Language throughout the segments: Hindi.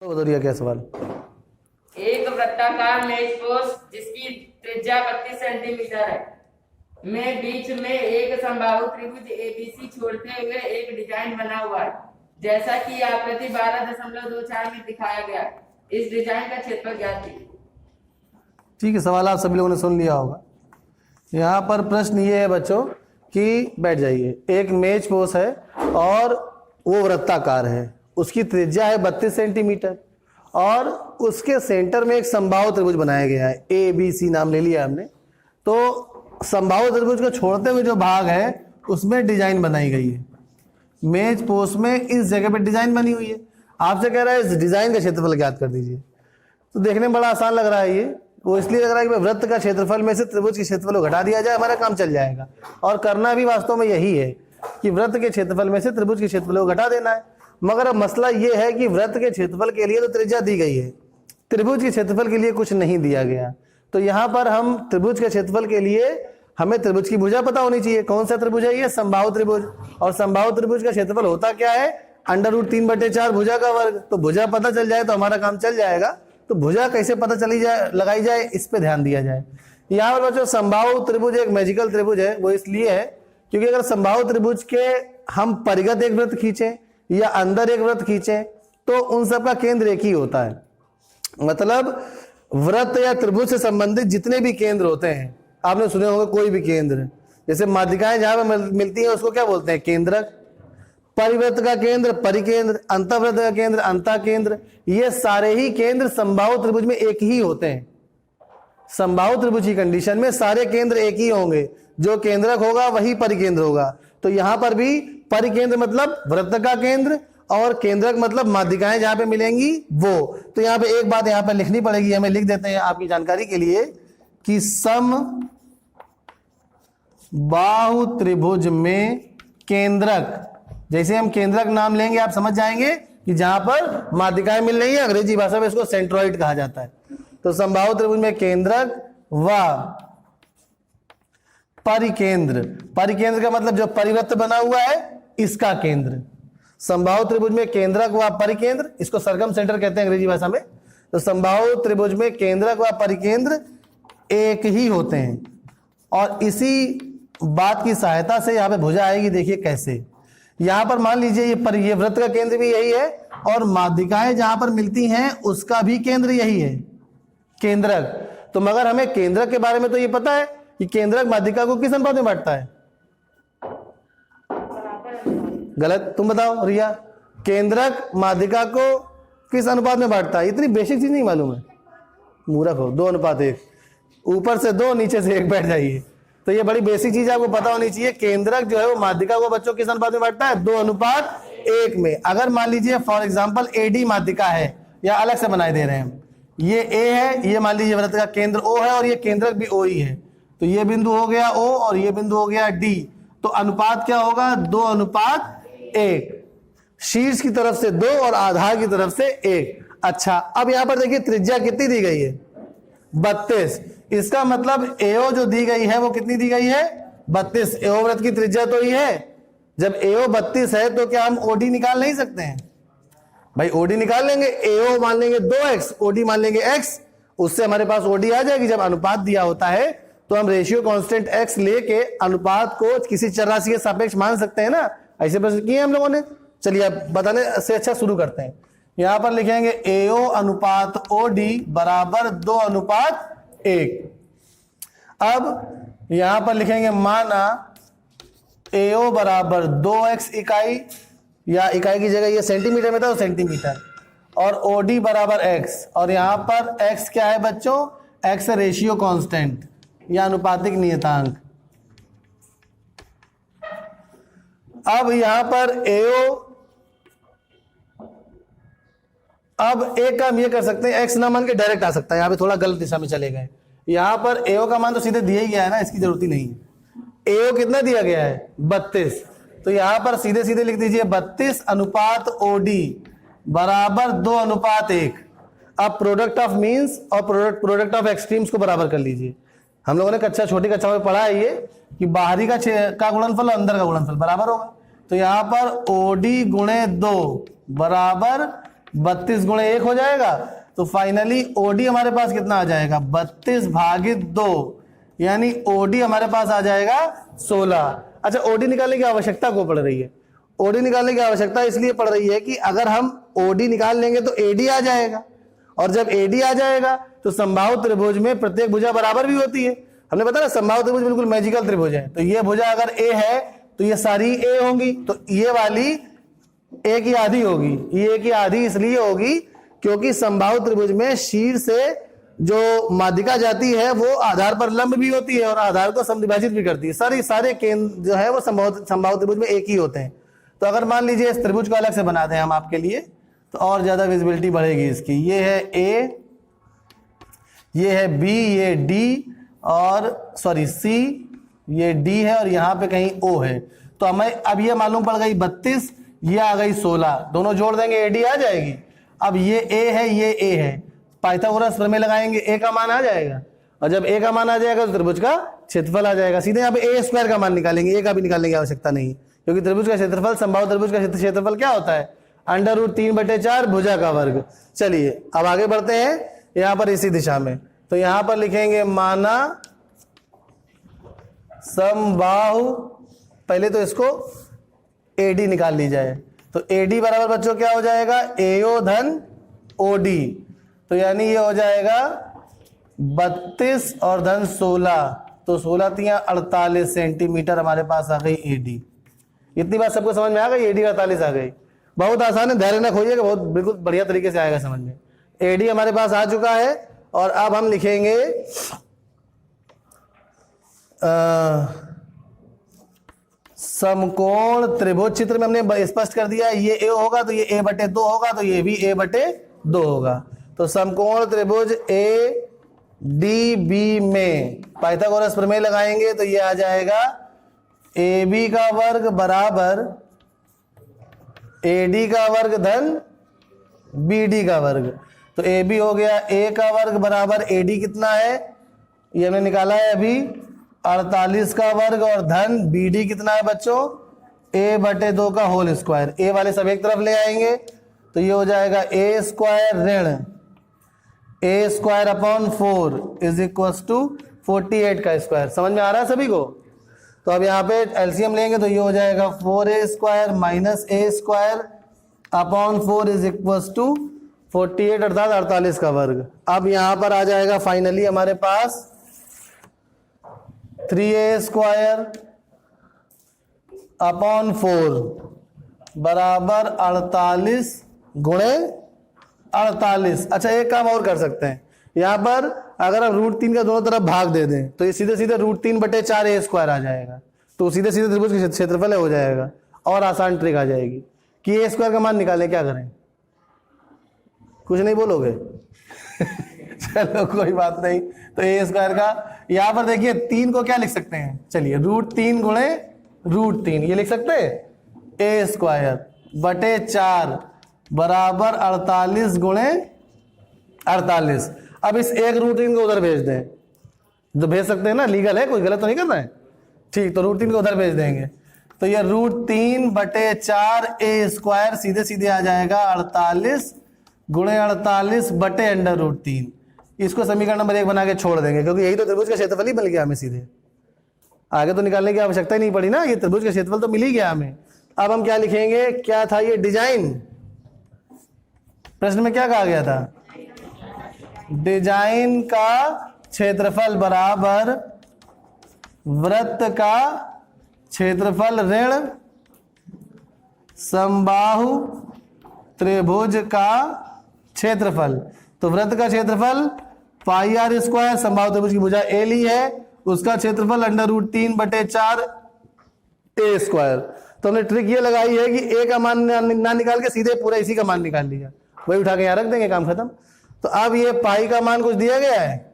तो बता दिया क्या सवाल। एक वृत्ताकार मेजपोश जिसकी त्रिज्या 32 सेंटीमीटर है में बीच में एक समबाहु त्रिभुज एबीसी छोड़ते हुए एक डिजाइन बना हुआ है, जैसा कि आकृति 12.24 में दिखाया गया है। इस डिजाइन का क्षेत्रफल ज्ञात कीजिए। ठीक है, सवाल आप सभी लोगों ने सुन लिया होगा। यहाँ पर प्रश्न ये है बच्चों कि बैठ जाइए, एक मेज पोश है और वो वृत्ताकार है, उसकी त्रिज्या है 32 सेंटीमीटर और उसके सेंटर में एक समबाहु त्रिभुज बनाया गया है, ए बी सी नाम ले लिया हमने। तो समबाहु त्रिभुज को छोड़ते हुए जो भाग है उसमें डिजाइन बनाई गई है। मेज पोस्ट में इस जगह पे डिजाइन बनी हुई है। आपसे कह रहा है इस डिजाइन का क्षेत्रफल ज्ञात कर दीजिए। तो देखने में बड़ा आसान लग रहा है ये, वो इसलिए लग रहा है कि वृत्त का क्षेत्रफल में से त्रिभुज के क्षेत्रफल को घटा दिया जाए, हमारा काम चल जाएगा। और करना भी वास्तव में यही है कि वृत्त के क्षेत्रफल में से त्रिभुज के क्षेत्रफल को घटा देना है। मगर अब मसला ये है कि वृत्त के क्षेत्रफल के लिए तो त्रिज्या दी गई है, त्रिभुज के क्षेत्रफल के लिए कुछ नहीं दिया गया। तो यहाँ पर हम त्रिभुज के क्षेत्रफल के लिए हमें त्रिभुज की भुजा पता होनी चाहिए। कौन सा त्रिभुज है ये? समबाहु त्रिभुज। और समबाहु त्रिभुज का क्षेत्रफल होता क्या है? √3/4 भुजा का वर्ग। तो भुजा पता चल जाए तो हमारा काम चल जाएगा। तो भुजा कैसे पता चली जाए, लगाई जाए, इस पे ध्यान दिया जाए। यहाँ पर बच्चों समबाहु त्रिभुज एक मैजिकल त्रिभुज है। वो इसलिए है क्योंकि अगर समबाहु त्रिभुज के हम परिगत एक वृत्त खींचे या अंदर एक वृत्त खींचे तो उन सबका केंद्र एक ही होता है। मतलब वृत्त या त्रिभुज से संबंधित जितने भी केंद्र होते हैं, आपने सुने होंगे कोई भी केंद्र, जैसे माध्यिकाएं जहां पर मिलती हैं उसको क्या बोलते हैं? केंद्रक। परिवृत्त का केंद्र परिकेंद्र, अंतःवृत्त का केंद्र अंतःकेंद्र। ये सारे ही केंद्र समबाहु त्रिभुज में एक ही होते हैं। समबाहु त्रिभुज की कंडीशन में सारे केंद्र एक ही होंगे, जो केंद्रक होगा वही परिकेंद्र होगा। तो यहां पर भी परिकेंद्र मतलब वृत्त का केंद्र और केंद्रक मतलब माध्यिकाएं जहां पे मिलेंगी वो। तो यहाँ पे एक बात यहाँ पे लिखनी पड़ेगी, हमें लिख देते हैं आपकी जानकारी के लिए कि सम बाहु त्रिभुज में केंद्रक, जैसे हम केंद्रक नाम लेंगे आप समझ जाएंगे कि जहां पर माध्यिकाएं मिल रही है, अंग्रेजी भाषा में इसको सेंट्रोइड कहा जाता है। तो समबाहु त्रिभुज में केंद्रक व परिकेंद्र, परिकेंद्र का मतलब जो परिवृत्त बना हुआ है इसका केंद्र। समबाहु त्रिभुज में केंद्रक व परिकेंद्र, इसको सरकम सेंटर कहते हैं अंग्रेजी भाषा में। तो समबाहु त्रिभुज में केंद्रक व परिकेंद्र एक ही होते हैं। और इसी बात की सहायता से यहाँ पे भुजा आएगी। देखिए कैसे, यहाँ पर मान लीजिए ये वृत्त का केंद्र भी यही है और माध्यिकाएं जहां पर मिलती हैं उसका भी केंद्र यही है, केंद्रक। तो मगर हमें केंद्रक के बारे में तो ये पता है कि केंद्रक माध्यिका को किस अनुपात में बांटता है? गलत, तुम बताओ रिया। केंद्रक माध्यिका को किस अनुपात में बांटता है? इतनी बेसिक चीज नहीं मालूम है, मूर्ख हो। 2:1, ऊपर से 2 नीचे से 1 बैठ जाइए। तो ये बड़ी बेसिक चीज आपको पता होनी चाहिए। केंद्रक जो है वो माध्यिका को बच्चों किस अनुपात में बांटता है? 2:1 में। अगर मान लीजिए फॉर एग्जांपल AD माध्यिका है, या अलग से बनाए दे रहे हैं हम, ये A है, ये मान लीजिए वृत्त का केंद्र O है और ये केंद्रक भी O ही है। तो ये बिंदु हो गया O और ये बिंदु हो गया D। तो अनुपात क्या होगा? 2:1। शीर्ष की तरफ से 2 और आधार की तरफ से 1। अच्छा, अब यहां पर देखिए त्रिज्या कितनी दी गई है? 32। इसका मतलब AO जो दी गई है वो कितनी दी गई है? 32। AO वृत्त की त्रिज्या तो ही है। जब AO 32 है तो क्या हम OD निकाल नहीं सकते हैं? भाई OD निकाल लेंगे। AO मान लेंगे 2x, OD मान लेंगे x, उससे हमारे पास OD आ जाएगी। जब अनुपात दिया होता है तो हम रेशियो कांस्टेंट x लेके अनुपात को किसी चर राशि के सापेक्ष मान सकते हैं ना। ऐसे प्रश्न किए हम लोगों ने। चलिए अब बताने से अच्छा शुरू करते हैं। यहां पर लिखेंगे AO अनुपात OD बराबर 2:1। अब यहां पर लिखेंगे माना AO बराबर 2x इकाई, या इकाई की जगह ये सेंटीमीटर में था तो सेंटीमीटर, और OD बराबर x। और यहां पर x क्या है बच्चों? x है रेशियो कांस्टेंट या अनुपातिक नियतांक। अब यहां पर AO, अब एक काम ये कर सकते हैं, x ना मान के डायरेक्ट आ सकता है। यहां पे थोड़ा गलत दिशा में चले गए। यहां पर AO का मान तो सीधे दिया ही गया है ना, इसकी जरूरत ही नहीं है। AO कितना दिया गया है? 32। तो यहां पर सीधे सीधे लिख दीजिए 32 अनुपात OD बराबर 2:1। अब प्रोडक्ट ऑफ मीन्स और प्रोडक्ट ऑफ एक्सट्रीम्स को बराबर कर लीजिए। हम लोगों ने छोटी कक्षा में पढ़ा है ये कि बाहरी का गुणनफल और अंदर का गुणनफल बराबर होगा। तो यहां पर OD गुणे 2 बराबर 32 गुणे 1 हो जाएगा। तो फाइनली ओडी हमारे पास कितना आ जाएगा 32 भागित 2, यानी ओडी हमारे पास आ जाएगा 16। अच्छा, ओडी निकालने की आवश्यकता को पड़ रही है? ओडी निकालने की आवश्यकता इसलिए पड़ रही है कि अगर हम ओडी निकाल लेंगे तो एडी आ जाएगा, और जब एडी आ जाएगा तो समबाहु त्रिभुज में प्रत्येक भुजा बराबर भी होती है। हमने बताया ना समबाहु त्रिभुज बिल्कुल मैजिकल त्रिभुज है। तो ये भुजा अगर ए है तो ये सारी ए होंगी, तो ये वाली ए की आधी होगी। ये ए की आधी इसलिए होगी क्योंकि समबाहु त्रिभुज में शीर्ष से जो माध्यिका जाती है वो आधार पर लंब भी होती है और आधार को समद्विभाजित भी करती है। सारे केंद्र जो है वो समबाहु त्रिभुज में एक ही होते हैं। तो अगर मान लीजिए इस त्रिभुज को अलग से बना दें हम आपके लिए, तो और ज्यादा विजिबिलिटी बढ़ेगी इसकी। ये है ए, ये है बी, ये डी, और सॉरी सी, ये डी है, और यहाँ पे कहीं ओ है। तो हमें अब ये मालूम पड़ गई 32, ये आ गई 16, दोनों जोड़ देंगे एडी आ जाएगी। अब ये ए है, ये ए है, पाइथागोरस प्रमेय लगाएंगे, ए का मान आ जाएगा, और जब ए का मान आ जाएगा तो त्रिभुज का क्षेत्रफल आ जाएगा। सीधे यहाँ पे ए स्क्वायर का मान निकालेंगे, ए का भी निकालने की आवश्यकता नहीं, क्योंकि त्रिभुज का क्षेत्रफल, समबाहु त्रिभुज का क्षेत्रफल क्या होता है? √3/4 भुजा का वर्ग। चलिए अब आगे बढ़ते हैं यहां पर इसी दिशा में। तो यहां पर लिखेंगे माना समबाहु, पहले तो इसको एडी निकाल ली जाए। तो एडी बराबर बच्चों क्या हो जाएगा? एओ धन ओडी। तो यानी ये हो जाएगा 32 और धन 16, तो 16 तिया 48 सेंटीमीटर हमारे पास आ गई एडी। इतनी बात सबको समझ में आ गई? एडी 48 आ गई। बहुत आसान है, धैर्य न खोइएगा, बहुत बिल्कुल बढ़िया तरीके से आएगा समझ में। एडी हमारे पास आ चुका है, और अब हम लिखेंगे समकोण त्रिभुज। चित्र में हमने स्पष्ट कर दिया, ये ए होगा तो ये a/2 होगा, तो ये भी a/2 होगा। तो समकोण त्रिभुज ए डी बी में पाइथागोरस प्रमेय लगाएंगे तो ये आ जाएगा AB का वर्ग बराबर AD का वर्ग धन BD का वर्ग। तो AB हो गया A का वर्ग बराबर AD कितना है, ये हमने निकाला है अभी, 48 का वर्ग, और धन BD कितना है बच्चों, a/2 का होल स्क्वायर। ए वाले सब एक तरफ ले आएंगे तो ये हो जाएगा a स्क्वायर ऋण a square upon 4 is equal to 48 का स्क्वायर। समझ में आ रहा है सभी को? तो अब यहाँ पे एलसीएम लेंगे तो ये हो जाएगा 4a square minus a square upon 4 is equal to 48 अर्थात 48 का वर्ग। अब यहाँ पर आ जाएगा फाइनली हमारे पास 3a स्क्वायर अपॉन 4 बराबर 48 गुणे 48। अच्छा, एक काम और कर सकते हैं, यहाँ पर अगर हम √3 का दोनों तरफ भाग दे दें तो ये सीधे सीधे √3/4a स्क्वायर आ जाएगा, तो सीधे सीधे त्रिभुज का क्षेत्रफल हो जाएगा। और आसान ट्रिक आ जाएगी कि a स्क्वायर का मान निकालें। क्या करें? कुछ नहीं बोलोगे? चलो कोई बात नहीं। तो a स्क्वायर का यहाँ पर देखिए 3 को क्या लिख सकते हैं, चलिए √3 गुणे √3 ये लिख सकते हैं, a स्क्वायर बटे 4 बराबर 48 गुणे 48। अब इस एक √3 को उधर भेज दें, तो भेज सकते हैं ना, लीगल है, कोई गलत तो नहीं कर रहा है, ठीक। तो √3 को उधर भेज देंगे तो ये √3/4 a स्क्वायर सीधे सीधे आ जाएगा 48 गुणे 48 बटे √3। इसको समीकरण नंबर 1 बना के छोड़ देंगे, क्योंकि यही तो त्रिभुज का क्षेत्रफल ही मिल गया हमें सीधे, आगे तो निकालने की आवश्यकता ही नहीं पड़ी ना, ये त्रिभुज का क्षेत्रफल तो मिल ही गया हमें। अब हम क्या लिखेंगे, क्या था ये डिजाइन, प्रश्न में क्या कहा गया था, डिजाइन का क्षेत्रफल बराबर वृत्त का क्षेत्रफल ऋण समबाहु त्रिभुज का क्षेत्रफल। तो वृत्त का क्षेत्रफल पाई r स्क्वायर, समबाहु त्रिभुज की भुजा ए ली है, उसका क्षेत्रफल √3/4 a स्क्वायर। तो हमने ट्रिक ये लगाई है कि a का मान ना निकाल के सीधे पूरा इसी का मान निकाल लिया, वही उठा के यहाँ रख देंगे, काम खत्म। तो अब ये पाई का मान कुछ दिया गया है,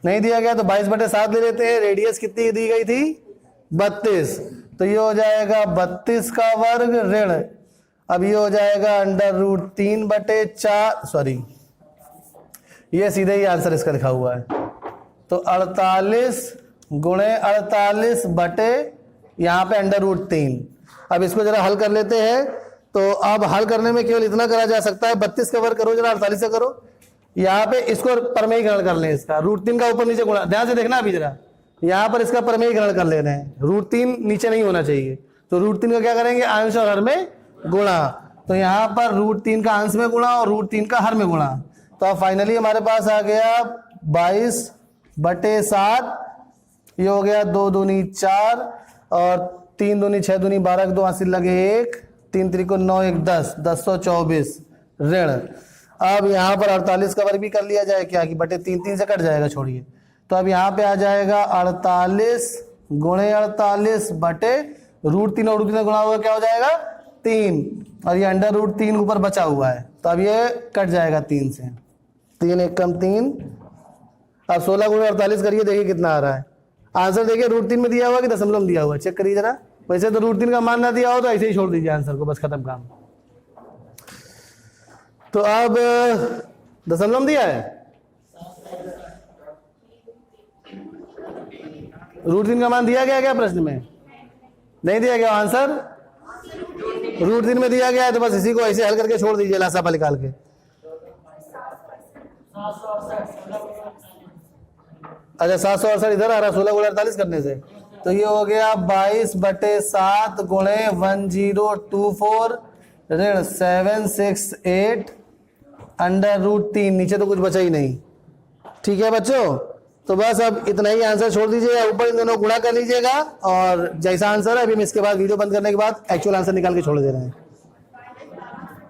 नहीं दिया गया, तो 22/7 ले लेते हैं। रेडियस कितनी दी गई थी, 32, तो ये हो जाएगा 32 का वर्ग ऋण, अब ये हो जाएगा √3/4, सॉरी ये सीधे ही आंसर इसका लिखा हुआ है। तो 48 गुणे 48 बटे यहाँ पे √3। अब इसको जरा हल कर लेते हैं तो अब हल करने में केवल इतना करा जा सकता है, 32 का वर्ग करो जरा, 48 से करो। यहाँ पे इसको परमेयीकरण कर लें, इसका √3 का ऊपर नीचे गुणा, ध्यान से देखना अभी जरा, यहाँ पर इसका परमेयीकरण कर ले रहे हैं। √3 नीचे नहीं होना चाहिए, तो √3 का क्या करेंगे, अंश और हर में गुणा। तो यहाँ पर √3 का अंश में गुणा और √3 का हर में गुणा। तो अब फाइनली हमारे पास आ गया 22/7, ये हो गया 2 दूनी 4 और 3 दूनी 6 दूनी 12, 2 हासिल लगे 1, 3 त्रिको 9 1 10, 1024 ऋण। अब यहाँ पर 48 का वर्ग भी कर लिया जाए क्या, कि बटे 3 3 से कट जाएगा, छोड़िए। तो अब यहाँ पे आ जाएगा 48 गुणे 48 बटे √3 और √3 गुणा होगा, क्या हो जाएगा 3, और ये अंडर √3 ऊपर बचा हुआ है, तो अब ये कट जाएगा 3 से, 3 1 कम 3। अब 16 गुणे 48 करिए, देखिए कितना आ रहा है आंसर। देखिए √3 में दिया हुआ कि दशमलव में दिया हुआ, चेक करिए जरा। वैसे तो √3 का मान ना दिया हो तो ऐसे ही छोड़ दीजिए आंसर को, बस खत्म काम। तो अब दशमलव में दिया है, √3 का मान दिया गया क्या प्रश्न में, नहीं दिया गया आंसर, √3 में दिया गया है, तो बस इसी को ऐसे हल करके छोड़ दीजिए लासापा निकाल के। अच्छा 768 इधर आ रहा, 16 गुणे 48 करने से, तो ये हो गया 22/7 गुणे 1024 ऋण 768 अंडर √3, नीचे तो कुछ बचा ही नहीं। ठीक है बच्चों, तो बस अब इतना ही आंसर छोड़ दीजिएगा, ऊपर इन दोनों गुणा कर लीजिएगा, और जैसा आंसर है अभी हम इसके बाद वीडियो बंद करने के बाद एक्चुअल आंसर निकाल के छोड़ दे रहे हैं।